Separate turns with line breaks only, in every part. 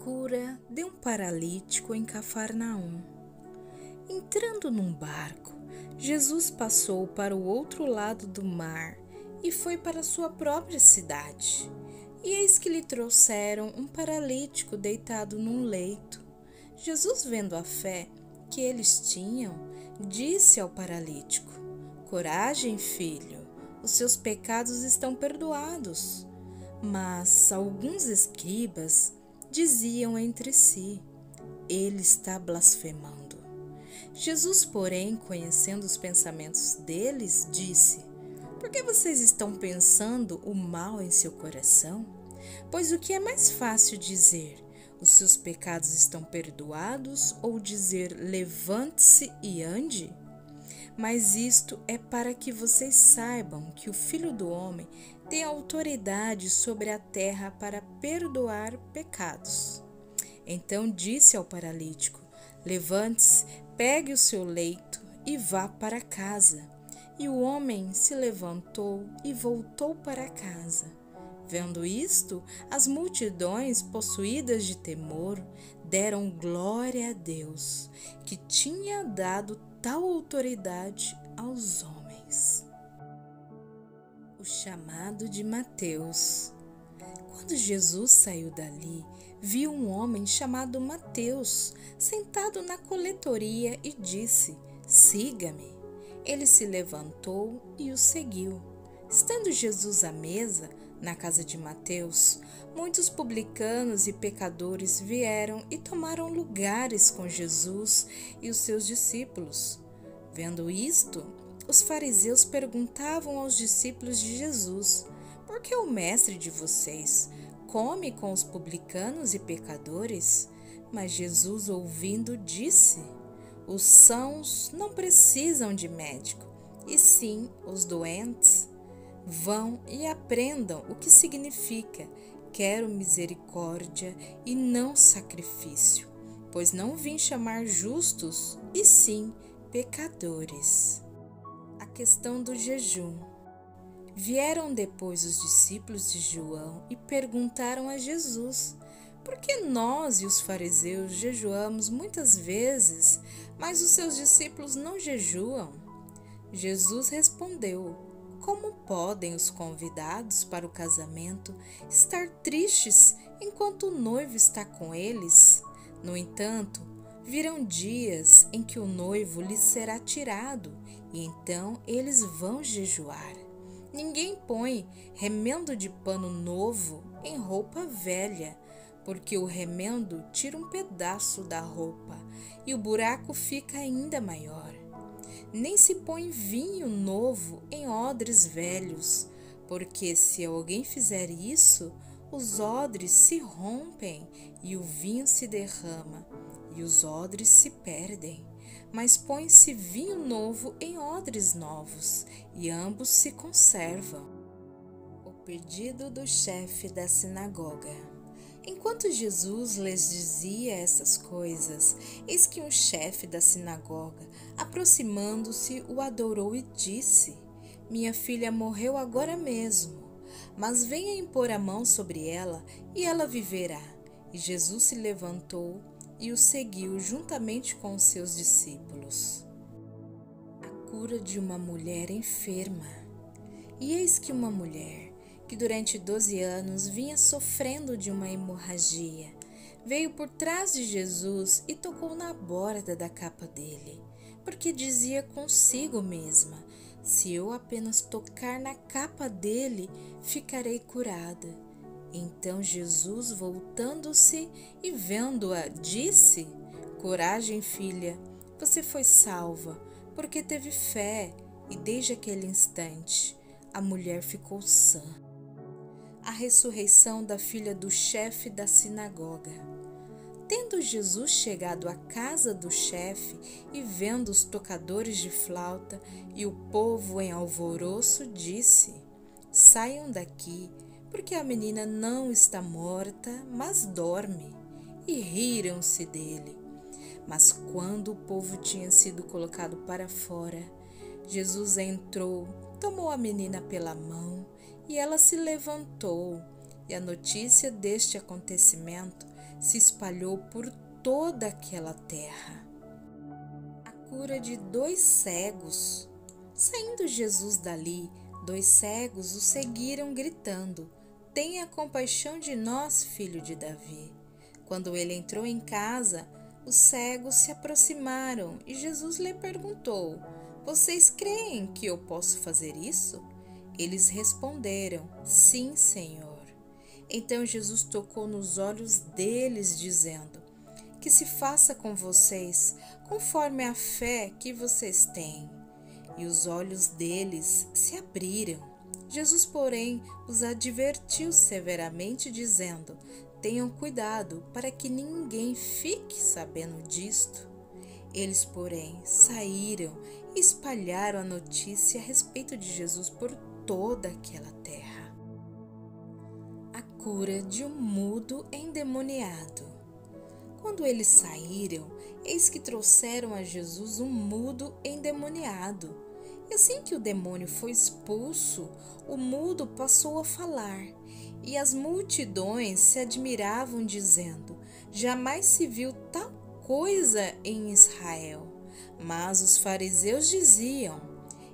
Cura de um paralítico em Cafarnaum. Entrando num barco, Jesus passou para o outro lado do mar e foi para sua própria cidade. E eis que lhe trouxeram um paralítico deitado num leito. Jesus, vendo a fé que eles tinham, disse ao paralítico: Coragem, filho, os seus pecados estão perdoados. Mas alguns escribas diziam entre si: Ele está blasfemando. Jesus, porém, conhecendo os pensamentos deles, disse: Por que vocês estão pensando o mal em seu coração? Pois o que é mais fácil dizer: Os seus pecados estão perdoados, ou dizer: Levante-se e ande? Mas isto é para que vocês saibam que o Filho do Homem tem autoridade sobre a terra para perdoar pecados. Então disse ao paralítico: Levante-se, pegue o seu leito e vá para casa. E o homem se levantou e voltou para casa. Vendo isto, as multidões, possuídas de temor, deram glória a Deus, que tinha dado tal autoridade aos homens. O chamado de Mateus. Quando Jesus saiu dali, viu um homem chamado Mateus sentado na coletoria e disse: Siga-me. Ele se levantou e o seguiu. Estando Jesus à mesa, na casa de Mateus, muitos publicanos e pecadores vieram e tomaram lugares com Jesus e os seus discípulos. Vendo isto, os fariseus perguntavam aos discípulos de Jesus: Por que o mestre de vocês come com os publicanos e pecadores? Mas Jesus, ouvindo, disse: Os sãos não precisam de médico, e sim os doentes. Vão e aprendam o que significa: quero misericórdia e não sacrifício, pois não vim chamar justos, e sim pecadores. A questão do jejum. Vieram depois os discípulos de João e perguntaram a Jesus: Por que nós e os fariseus jejuamos muitas vezes, mas os seus discípulos não jejuam? Jesus respondeu: Como podem os convidados para o casamento estar tristes enquanto o noivo está com eles? No entanto, virão dias em que o noivo lhes será tirado, e então eles vão jejuar. Ninguém põe remendo de pano novo em roupa velha, porque o remendo tira um pedaço da roupa e o buraco fica ainda maior. Nem se põe vinho novo em odres velhos, porque se alguém fizer isso, os odres se rompem e o vinho se derrama, e os odres se perdem. Mas põe-se vinho novo em odres novos, e ambos se conservam. O pedido do chefe da sinagoga. Enquanto Jesus lhes dizia essas coisas, eis que um chefe da sinagoga, aproximando-se, o adorou e disse: Minha filha morreu agora mesmo, mas venha impor a mão sobre ela e ela viverá. E Jesus se levantou e o seguiu juntamente com os seus discípulos. A cura de uma mulher enferma. E eis que uma mulher, que durante 12 anos vinha sofrendo de uma hemorragia, veio por trás de Jesus e tocou na borda da capa dele, porque dizia consigo mesma: Se eu apenas tocar na capa dele, ficarei curada. Então Jesus, voltando-se e vendo-a, disse: Coragem, filha, você foi salva, porque teve fé, e desde aquele instante a mulher ficou sã. A ressurreição da filha do chefe da sinagoga. Tendo Jesus chegado à casa do chefe e vendo os tocadores de flauta e o povo em alvoroço, disse: Saiam daqui, porque a menina não está morta, mas dorme. E riram-se dele. Mas quando o povo tinha sido colocado para fora, Jesus entrou, tomou a menina pela mão, e ela se levantou. e a notícia deste acontecimento se espalhou por toda aquela terra. A cura de 2 cegos. Saindo Jesus dali, 2 cegos o seguiram gritando: Tenha compaixão de nós, filho de Davi. Quando ele entrou em casa, os cegos se aproximaram e Jesus lhe perguntou: Vocês creem que eu posso fazer isso? Eles responderam: Sim, Senhor. Então Jesus tocou nos olhos deles, dizendo: Que se faça com vocês conforme a fé que vocês têm. E os olhos deles se abriram. Jesus, porém, os advertiu severamente, dizendo: Tenham cuidado para que ninguém fique sabendo disto. Eles, porém, saíram e espalharam a notícia a respeito de Jesus por toda aquela terra. A cura de um mudo endemoniado. Quando eles saíram, eis que trouxeram a Jesus um mudo endemoniado. E assim que o demônio foi expulso, o mudo passou a falar, e as multidões se admiravam, dizendo: Jamais se viu tal coisa em Israel. Mas os fariseus diziam: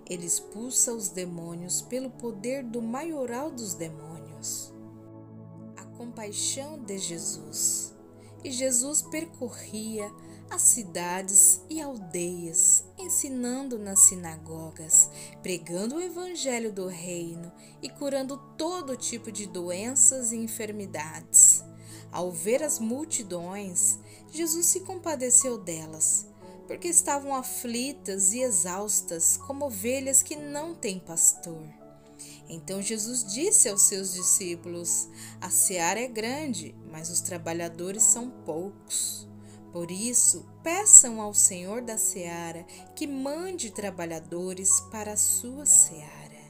Ele expulsa os demônios pelo poder do maioral dos demônios. A compaixão de Jesus. E Jesus percorria as cidades e aldeias, ensinando nas sinagogas, pregando o evangelho do reino e curando todo tipo de doenças e enfermidades. Ao ver as multidões, Jesus se compadeceu delas, porque estavam aflitas e exaustas, como ovelhas que não têm pastor. Então Jesus disse aos seus discípulos: A seara é grande, mas os trabalhadores são poucos. Por isso, peçam ao Senhor da seara que mande trabalhadores para a sua seara.